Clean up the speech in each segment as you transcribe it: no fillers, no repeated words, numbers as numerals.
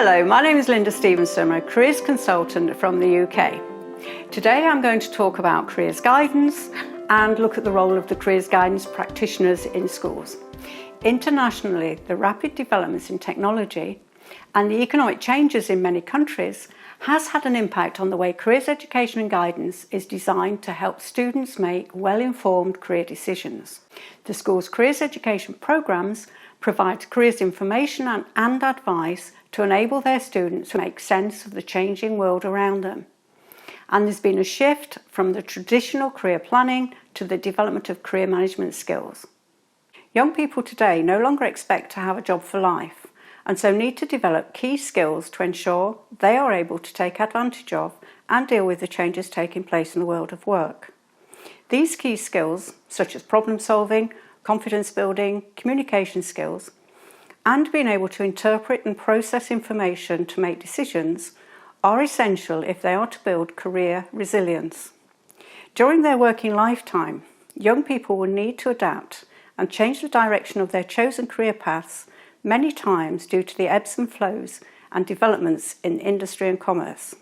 Hello, my name is Linda Stevenson. I'm a careers consultant from the UK. Today I'm going to talk about careers guidance and look at the role of the careers guidance practitioners in schools. Internationally, the rapid developments in technology and the economic changes in many countries has had an impact on the way careers education and guidance is designed to help students make well-informed career decisions. The school's careers education programs provide careers information and advice to enable their students to make sense of the changing world around them. And there's been a shift from the traditional career planning to the development of career management skills. Young people today no longer expect to have a job for life, and so need to develop key skills to ensure they are able to take advantage of and deal with the changes taking place in the world of work. These key skills, such as problem solving, confidence building, communication skills, and being able to interpret and process information to make decisions, are essential if they are to build career resilience. During their working lifetime, young people will need to adapt and change the direction of their chosen career paths many times due to the ebbs and flows and developments in industry and commerce.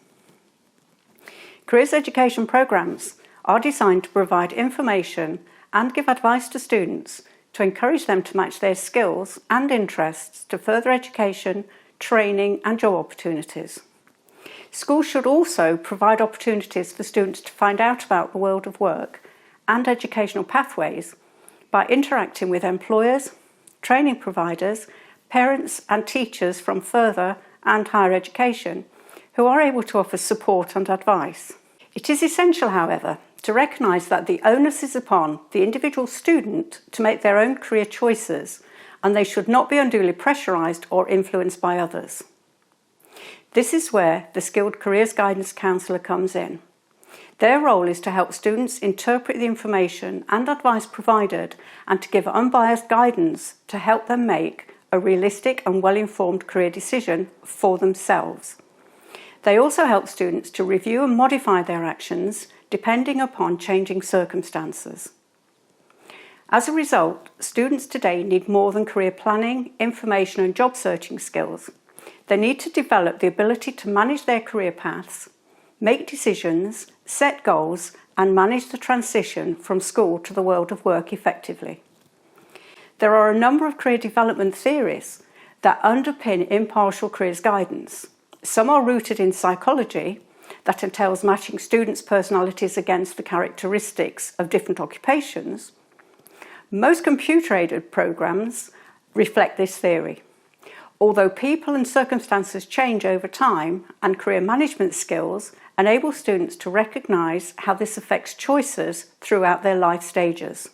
Careers education programs are designed to provide information and give advice to students to encourage them to match their skills and interests to further education, training and job opportunities. Schools should also provide opportunities for students to find out about the world of work and educational pathways by interacting with employers, training providers, parents and teachers from further and higher education who are able to offer support and advice. It is essential, however, to recognise that the onus is upon the individual student to make their own career choices, and they should not be unduly pressurised or influenced by others. This is where the skilled careers guidance counsellor comes in. Their role is to help students interpret the information and advice provided and to give unbiased guidance to help them make a realistic and well-informed career decision for themselves. They also help students to review and modify their actions depending upon changing circumstances. As a result, students today need more than career planning, information and job searching skills. They need to develop the ability to manage their career paths, make decisions, set goals and manage the transition from school to the world of work effectively. There are a number of career development theories that underpin impartial careers guidance. Some are rooted in psychology, that entails matching students' personalities against the characteristics of different occupations. Most computer-aided programs reflect this theory. Although people and circumstances change over time, and career management skills enable students to recognise how this affects choices throughout their life stages.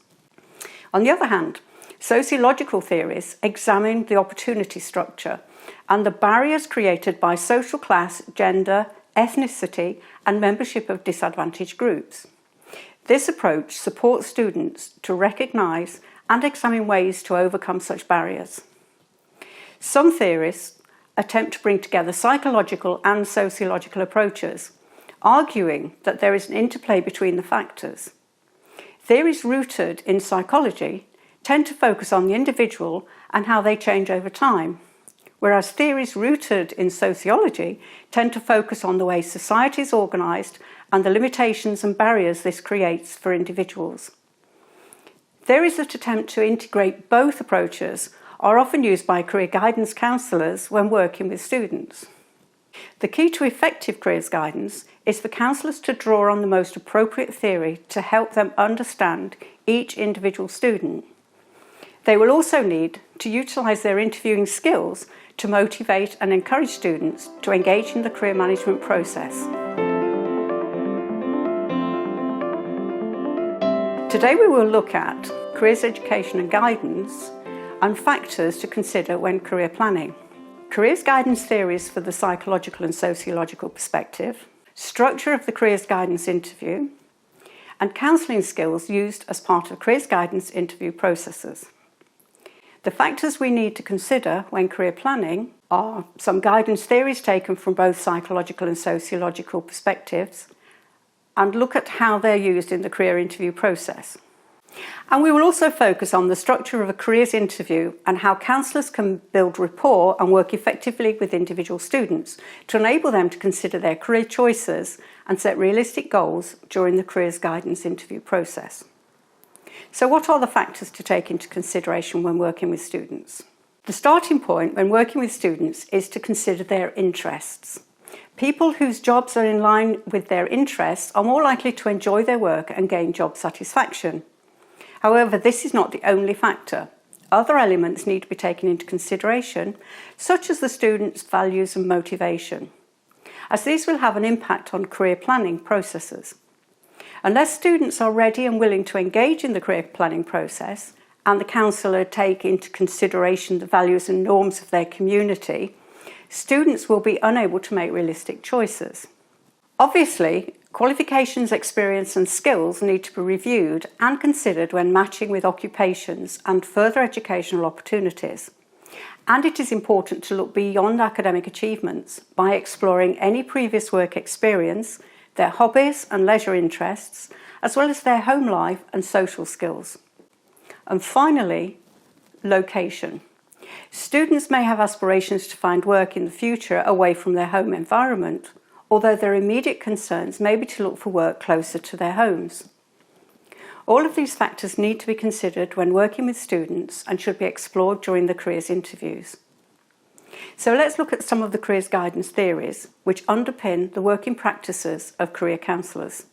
On the other hand, sociological theories examine the opportunity structure and the barriers created by social class, gender, ethnicity and membership of disadvantaged groups. This approach supports students to recognise and examine ways to overcome such barriers. Some theorists attempt to bring together psychological and sociological approaches, arguing that there is an interplay between the factors. Theories rooted in psychology tend to focus on the individual and how they change over time, whereas theories rooted in sociology tend to focus on the way society is organised and the limitations and barriers this creates for individuals. Theories that attempt to integrate both approaches are often used by career guidance counsellors when working with students. The key to effective careers guidance is for counsellors to draw on the most appropriate theory to help them understand each individual student. They will also need to utilise their interviewing skills to motivate and encourage students to engage in the career management process. Today we will look at careers education and guidance and factors to consider when career planning. Careers guidance theories for the psychological and sociological perspective, structure of the careers guidance interview, and counselling skills used as part of careers guidance interview processes. The factors we need to consider when career planning are some guidance theories taken from both psychological and sociological perspectives and look at how they're used in the career interview process. And we will also focus on the structure of a careers interview and how counsellors can build rapport and work effectively with individual students to enable them to consider their career choices and set realistic goals during the careers guidance interview process. So what are the factors to take into consideration when working with students? The starting point when working with students is to consider their interests. People whose jobs are in line with their interests are more likely to enjoy their work and gain job satisfaction. However, this is not the only factor. Other elements need to be taken into consideration, such as the student's values and motivation, as these will have an impact on career planning processes. Unless students are ready and willing to engage in the career planning process, and the counsellor take into consideration the values and norms of their community, students will be unable to make realistic choices. Obviously, qualifications, experience and skills need to be reviewed and considered when matching with occupations and further educational opportunities. And it is important to look beyond academic achievements by exploring any previous work experience, their hobbies and leisure interests, as well as their home life and social skills. And finally, location. Students may have aspirations to find work in the future away from their home environment, although their immediate concerns may be to look for work closer to their homes. All of these factors need to be considered when working with students and should be explored during the careers interviews. So let's look at some of the careers guidance theories which underpin the working practices of career counsellors.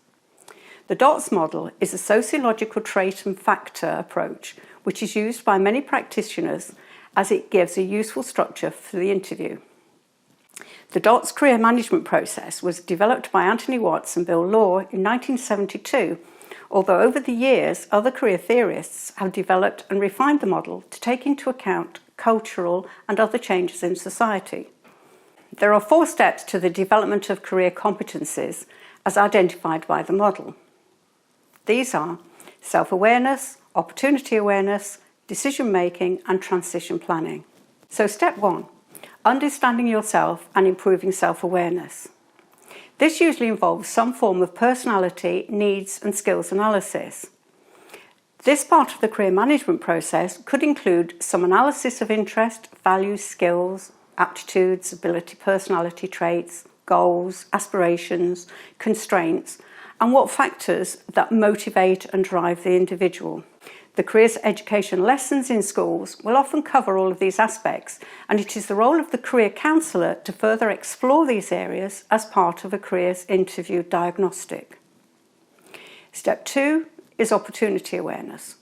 The DOTS model is a sociological trait and factor approach which is used by many practitioners as it gives a useful structure for the interview. The DOTS career management process was developed by Anthony Watts and Bill Law in 1972, although over the years other career theorists have developed and refined the model to take into account cultural and other changes in society. There are 4 steps to the development of career competencies as identified by the model. These are self-awareness, opportunity awareness, decision-making and transition planning. So step 1. Understanding yourself and improving self-awareness. This usually involves some form of personality, needs and skills analysis. This part of the career management process could include some analysis of interest, values, skills, aptitudes, ability, personality traits, goals, aspirations, constraints, and what factors that motivate and drive the individual. The careers education lessons in schools will often cover all of these aspects, and it is the role of the career counsellor to further explore these areas as part of a careers interview diagnostic. Step 2 is opportunity awareness.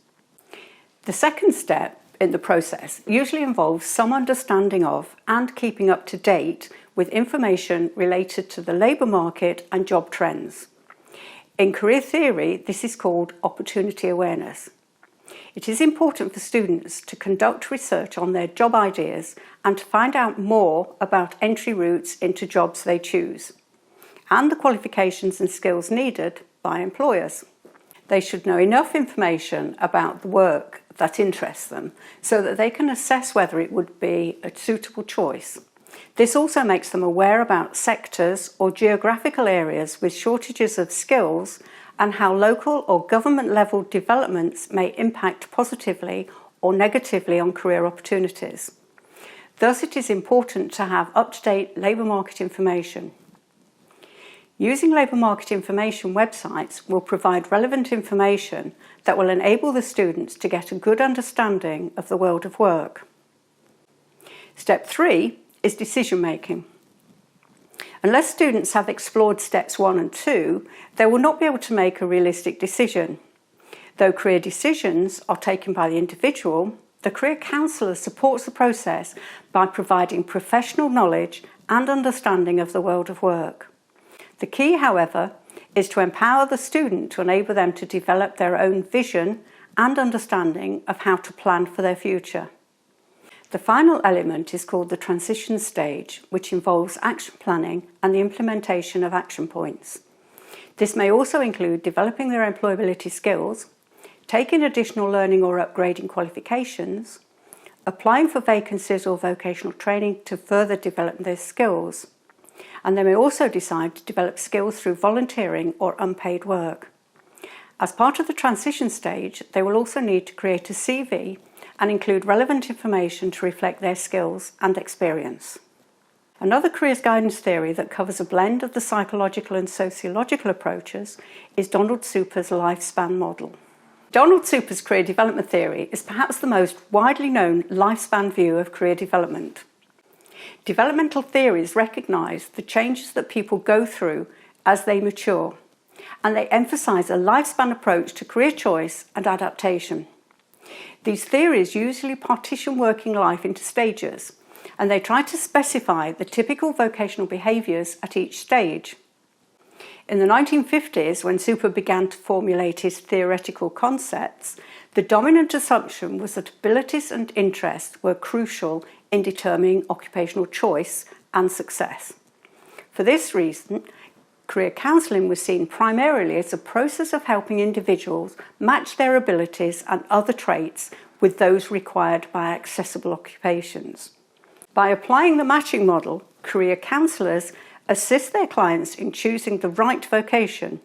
The second step in the process usually involves some understanding of and keeping up to date with information related to the labour market and job trends. In career theory, this is called opportunity awareness. It is important for students to conduct research on their job ideas and to find out more about entry routes into jobs they choose, and the qualifications and skills needed by employers. They should know enough information about the work that interests them so that they can assess whether it would be a suitable choice. This also makes them aware about sectors or geographical areas with shortages of skills and how local or government level developments may impact positively or negatively on career opportunities. Thus, it is important to have up-to-date labour market information. Using labour market information websites will provide relevant information that will enable the students to get a good understanding of the world of work. Step 3 is decision making. Unless students have explored steps 1 and 2, they will not be able to make a realistic decision. Though career decisions are taken by the individual, the career counsellor supports the process by providing professional knowledge and understanding of the world of work. The key, however, is to empower the student to enable them to develop their own vision and understanding of how to plan for their future. The final element is called the transition stage, which involves action planning and the implementation of action points. This may also include developing their employability skills, taking additional learning or upgrading qualifications, applying for vacancies or vocational training to further develop their skills, and they may also decide to develop skills through volunteering or unpaid work. As part of the transition stage, they will also need to create a CV and include relevant information to reflect their skills and experience. Another careers guidance theory that covers a blend of the psychological and sociological approaches is Donald Super's lifespan model. Donald Super's career development theory is perhaps the most widely known lifespan view of career development. Developmental theories recognise the changes that people go through as they mature, and they emphasise a lifespan approach to career choice and adaptation. These theories usually partition working life into stages, and they try to specify the typical vocational behaviours at each stage. In the 1950s, when Super began to formulate his theoretical concepts, the dominant assumption was that abilities and interests were crucial in determining occupational choice and success. For this reason, career counselling was seen primarily as a process of helping individuals match their abilities and other traits with those required by accessible occupations. By applying the matching model, career counsellors assist their clients in choosing the right vocation.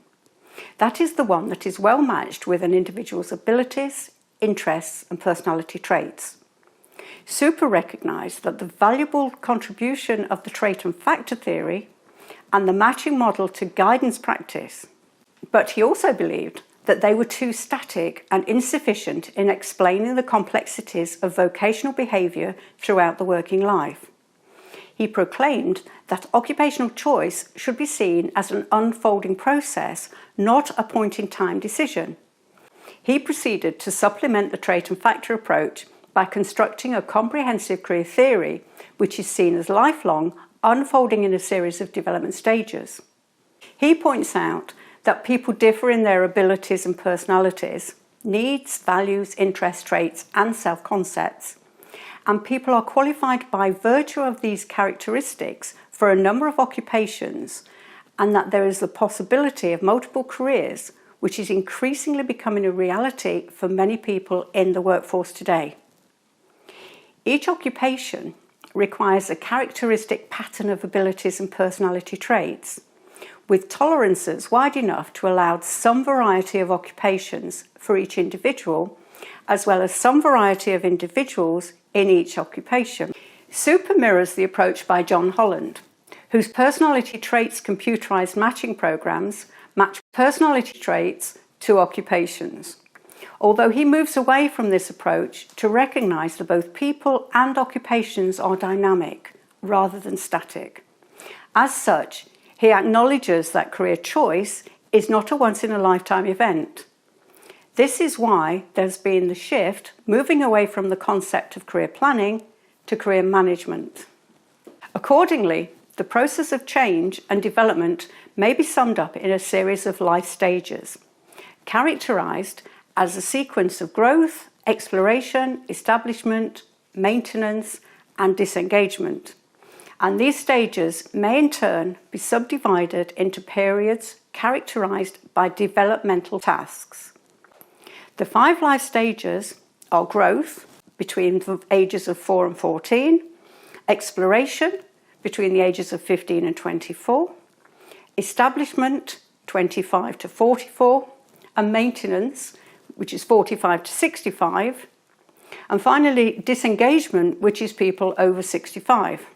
That is the one that is well matched with an individual's abilities, interests and personality traits. Super recognised that the valuable contribution of the trait and factor theory and the matching model to guidance practice, but he also believed that they were too static and insufficient in explaining the complexities of vocational behaviour throughout the working life. He proclaimed that occupational choice should be seen as an unfolding process, not a point-in-time decision. He proceeded to supplement the trait and factor approach by constructing a comprehensive career theory, which is seen as lifelong, unfolding in a series of development stages. He points out that people differ in their abilities and personalities, needs, values, interests, traits, and self-concepts, and people are qualified by virtue of these characteristics for a number of occupations, and that there is the possibility of multiple careers, which is increasingly becoming a reality for many people in the workforce today. Each occupation requires a characteristic pattern of abilities and personality traits, with tolerances wide enough to allow some variety of occupations for each individual, as well as some variety of individuals in each occupation. Super mirrors the approach by John Holland, whose personality traits computerized matching programs match personality traits to occupations. Although he moves away from this approach to recognize that both people and occupations are dynamic rather than static. As such, he acknowledges that career choice is not a once-in-a-lifetime event. This is why there's been the shift moving away from the concept of career planning to career management. Accordingly, the process of change and development may be summed up in a series of life stages, characterized as a sequence of growth, exploration, establishment, maintenance, and disengagement. And these stages may in turn be subdivided into periods characterized by developmental tasks. The 5 life stages are growth, between the ages of 4 and 14, exploration, between the ages of 15 and 24, establishment, 25 to 44, and maintenance, which is 45 to 65, and finally disengagement, which is people over 65.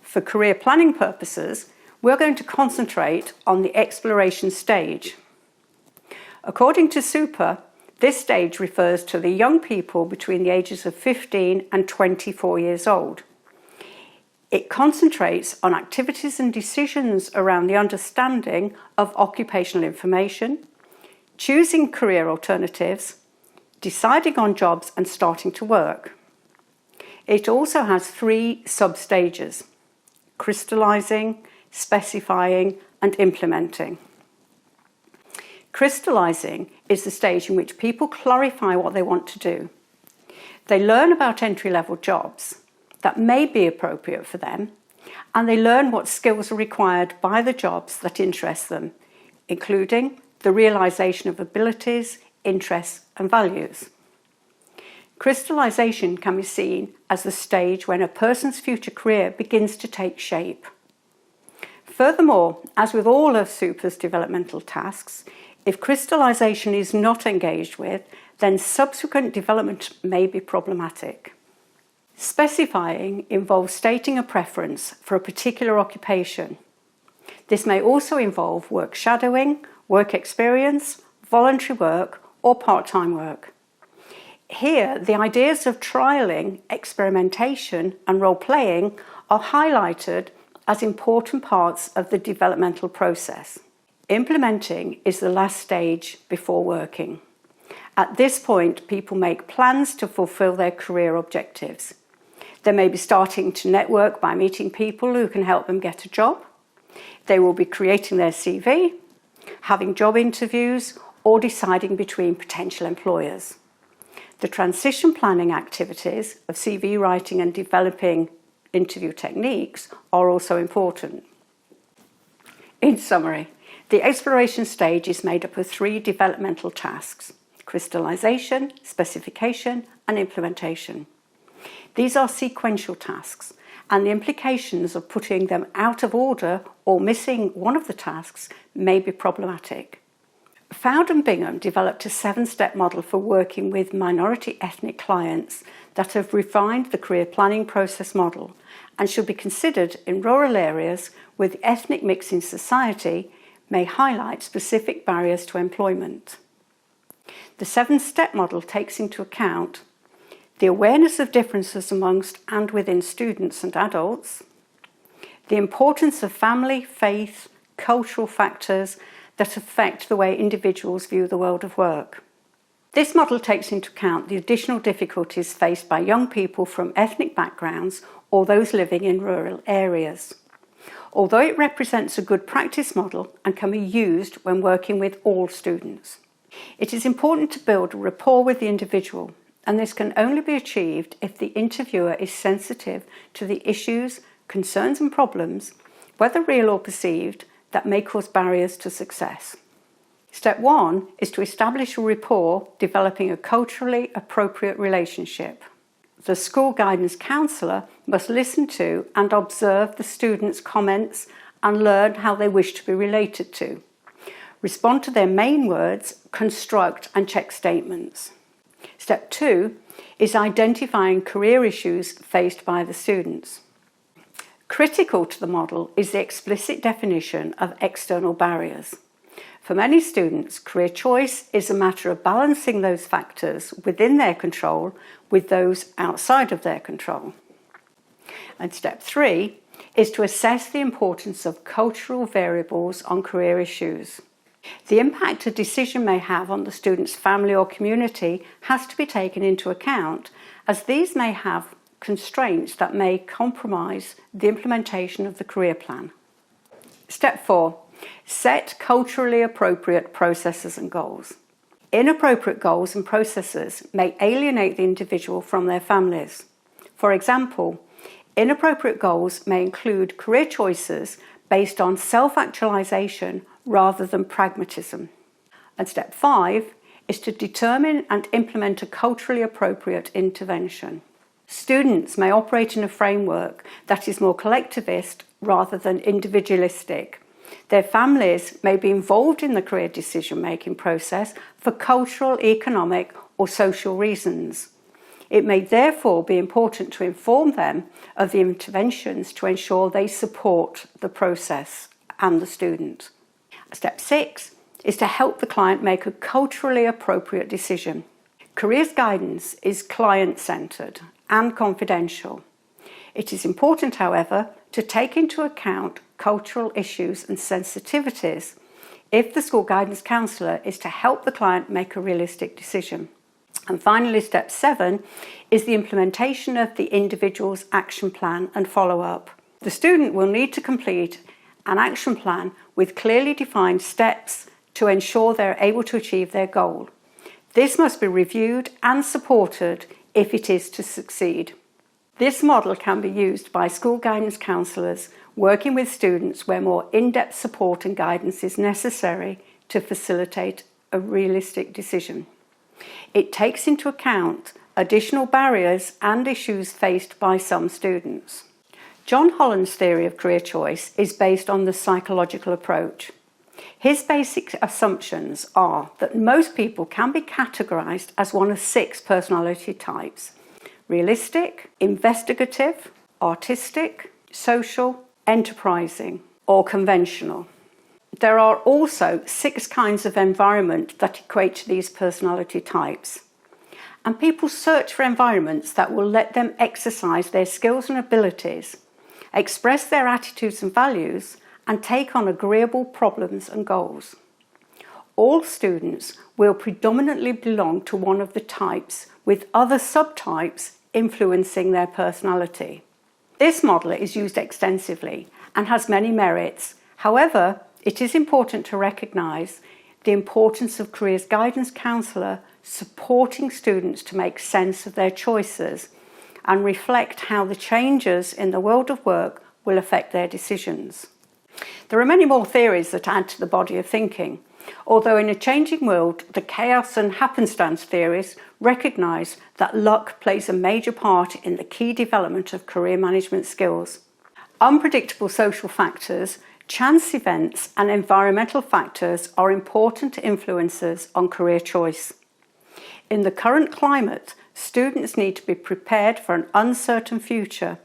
For career planning purposes, we're going to concentrate on the exploration stage. According to Super, this stage refers to the young people between the ages of 15 and 24 years old. It concentrates on activities and decisions around the understanding of occupational information, choosing career alternatives, deciding on jobs and starting to work. It also has 3 sub-stages: crystallizing, specifying and implementing. Crystallizing is the stage in which people clarify what they want to do. They learn about entry-level jobs that may be appropriate for them, and they learn what skills are required by the jobs that interest them, including the realization of abilities, interests and values. Crystallization can be seen as the stage when a person's future career begins to take shape. Furthermore, as with all of Super's developmental tasks, If crystallisation is not engaged with, then subsequent development may be problematic. Specifying involves stating a preference for a particular occupation. This may also involve work shadowing, work experience, voluntary work, or part-time work. Here, the ideas of trialling, experimentation, and role-playing are highlighted as important parts of the developmental process. Implementing is the last stage before working. At this point, people make plans to fulfill their career objectives. They may be starting to network by meeting people who can help them get a job. They will be creating their CV, having job interviews, or deciding between potential employers. The transition planning activities of CV writing and developing interview techniques are also important. In summary, the exploration stage is made up of 3 developmental tasks: crystallization, specification, and implementation. These are sequential tasks, and the implications of putting them out of order or missing one of the tasks may be problematic. Fowd and Bingham developed a 7-step model for working with minority ethnic clients that have refined the career planning process model and should be considered in rural areas where the ethnic mix in society may highlight specific barriers to employment. The 7-step model takes into account the awareness of differences amongst and within students and adults, the importance of family, faith, cultural factors that affect the way individuals view the world of work. This model takes into account the additional difficulties faced by young people from ethnic backgrounds or those living in rural areas. Although it represents a good practice model and can be used when working with all students, it is important to build a rapport with the individual, and this can only be achieved if the interviewer is sensitive to the issues, concerns and problems, whether real or perceived, that may cause barriers to success. Step 1 is to establish a rapport, developing a culturally appropriate relationship. The school guidance counsellor must listen to and observe the students' comments and learn how they wish to be related to. Respond to their main words, construct and check statements. Step 2 is identifying career issues faced by the students. Critical to the model is the explicit definition of external barriers. For many students, career choice is a matter of balancing those factors within their control with those outside of their control. And step 3 is to assess the importance of cultural variables on career issues. The impact a decision may have on the student's family or community has to be taken into account, as these may have constraints that may compromise the implementation of the career plan. Step 4. Set culturally appropriate processes and goals. Inappropriate goals and processes may alienate the individual from their families. For example, inappropriate goals may include career choices based on self-actualization rather than pragmatism. And step 5 is to determine and implement a culturally appropriate intervention. Students may operate in a framework that is more collectivist rather than individualistic. Their families may be involved in the career decision-making process for cultural, economic or social reasons. It may therefore be important to inform them of the interventions to ensure they support the process and the student. Step 6 is to help the client make a culturally appropriate decision. Careers guidance is client-centred and confidential. It is important, however, to take into account cultural issues and sensitivities if the school guidance counsellor is to help the client make a realistic decision. And finally, step 7 is the implementation of the individual's action plan and follow-up. The student will need to complete an action plan with clearly defined steps to ensure they're able to achieve their goal. This must be reviewed and supported if it is to succeed. This model can be used by school guidance counsellors working with students where more in-depth support and guidance is necessary to facilitate a realistic decision. It takes into account additional barriers and issues faced by some students. John Holland's theory of career choice is based on the psychological approach. His basic assumptions are that most people can be categorised as one of 6 personality types: realistic, investigative, artistic, social, enterprising, or conventional. There are also 6 kinds of environment that equate to these personality types. And people search for environments that will let them exercise their skills and abilities, express their attitudes and values, and take on agreeable problems and goals. All students will predominantly belong to one of the types, with other subtypes influencing their personality. This model is used extensively and has many merits. However, it is important to recognise the importance of careers guidance counsellor supporting students to make sense of their choices and reflect how the changes in the world of work will affect their decisions. There are many more theories that add to the body of thinking, although in a changing world, the chaos and happenstance theories recognise that luck plays a major part in the key development of career management skills. Unpredictable social factors, chance events, and environmental factors are important influences on career choice. In the current climate, students need to be prepared for an uncertain future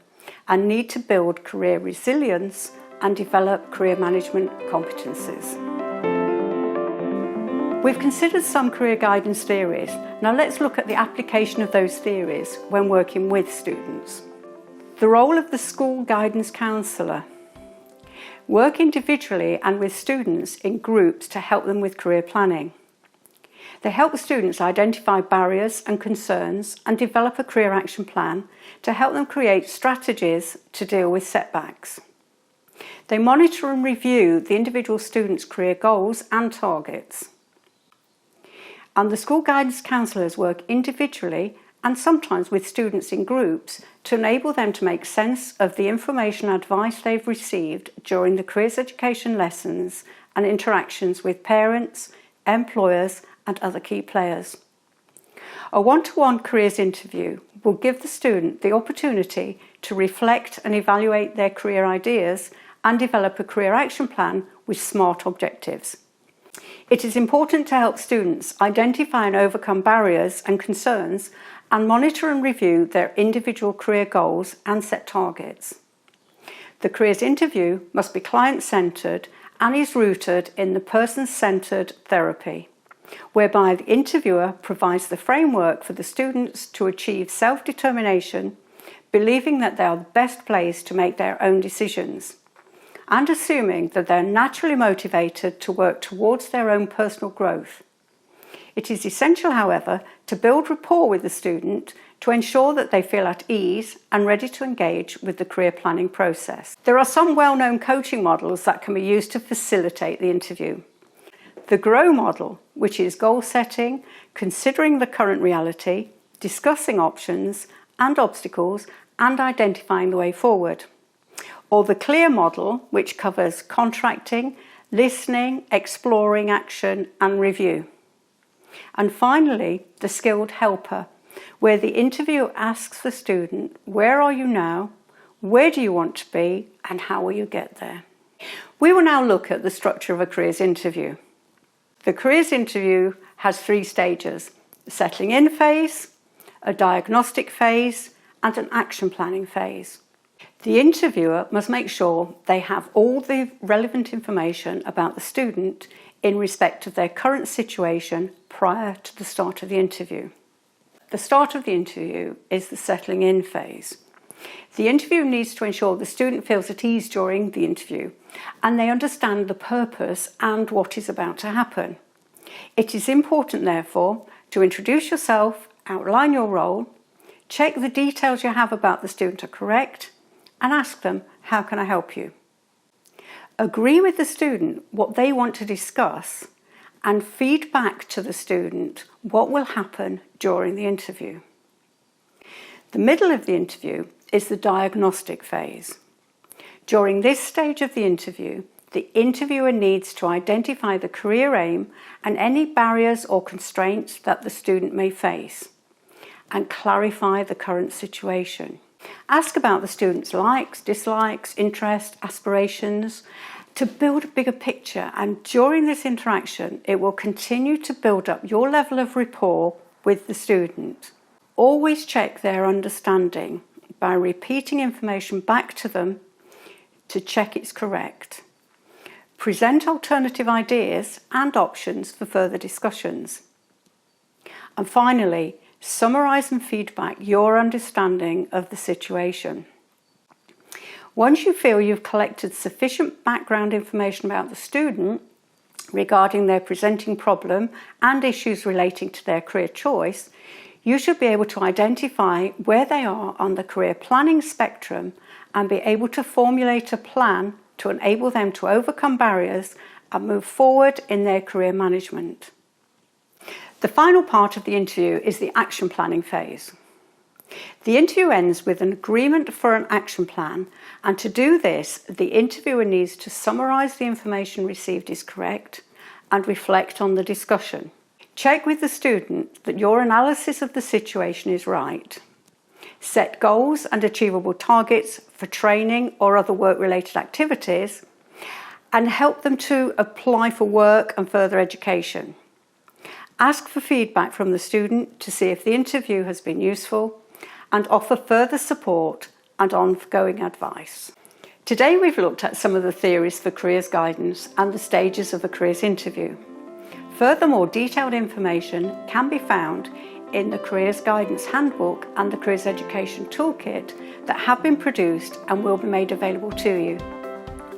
and need to build career resilience and develop career management competencies. We've considered some career guidance theories. Now let's look at the application of those theories when working with students. The role of the school guidance counsellor. Work individually and with students in groups to help them with career planning. They help students identify barriers and concerns and develop a career action plan to help them create strategies to deal with setbacks. They monitor and review the individual students' career goals and targets. And the school guidance counsellors work individually and sometimes with students in groups to enable them to make sense of the information and advice they've received during the careers education lessons and interactions with parents, employers, and other key players. A one-to-one careers interview will give the student the opportunity to reflect and evaluate their career ideas and develop a career action plan with SMART objectives. It is important to help students identify and overcome barriers and concerns and monitor and review their individual career goals and set targets. The careers interview must be client-centred and is rooted in the person-centred therapy, whereby the interviewer provides the framework for the students to achieve self-determination, believing that they are the best placed to make their own decisions, and assuming that they're naturally motivated to work towards their own personal growth. It is essential, however, to build rapport with the student to ensure that they feel at ease and ready to engage with the career planning process. There are some well-known coaching models that can be used to facilitate the interview. The GROW model, which is goal setting, considering the current reality, discussing options and obstacles, and identifying the way forward. Or the CLEAR model, which covers contracting, listening, exploring action, and review. And finally, the skilled helper, where the interviewer asks the student, where are you now, where do you want to be, and how will you get there? We will now look at the structure of a careers interview. The careers interview has 3 stages: the settling in phase, a diagnostic phase, and an action planning phase. The interviewer must make sure they have all the relevant information about the student in respect of their current situation prior to the start of the interview. The start of the interview is the settling in phase. The interview needs to ensure the student feels at ease during the interview and they understand the purpose and what is about to happen. It is important, therefore, to introduce yourself, outline your role, check the details you have about the student are correct, and ask them, how can I help you? Agree with the student what they want to discuss and feed back to the student what will happen during the interview. The middle of the interview is the diagnostic phase. During this stage of the interview, the interviewer needs to identify the career aim and any barriers or constraints that the student may face and clarify the current situation. Ask about the student's likes, dislikes, interests, aspirations, to build a bigger picture, and during this interaction it will continue to build up your level of rapport with the student. Always check their understanding by repeating information back to them to check it's correct. Present alternative ideas and options for further discussions. And finally, summarise and feedback your understanding of the situation. Once you feel you've collected sufficient background information about the student regarding their presenting problem and issues relating to their career choice, you should be able to identify where they are on the career planning spectrum and be able to formulate a plan to enable them to overcome barriers and move forward in their career management. The final part of the interview is the action planning phase. The interview ends with an agreement for an action plan, and to do this, the interviewer needs to summarise the information received is correct and reflect on the discussion. Check with the student that your analysis of the situation is right. Set goals and achievable targets for training or other work-related activities, and help them to apply for work and further education. Ask for feedback from the student to see if the interview has been useful, and offer further support and ongoing advice. Today we've looked at some of the theories for careers guidance and the stages of a careers interview. Furthermore, detailed information can be found in the Careers Guidance Handbook and the Careers Education Toolkit that have been produced and will be made available to you.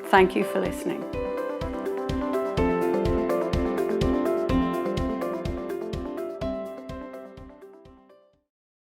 Thank you for listening.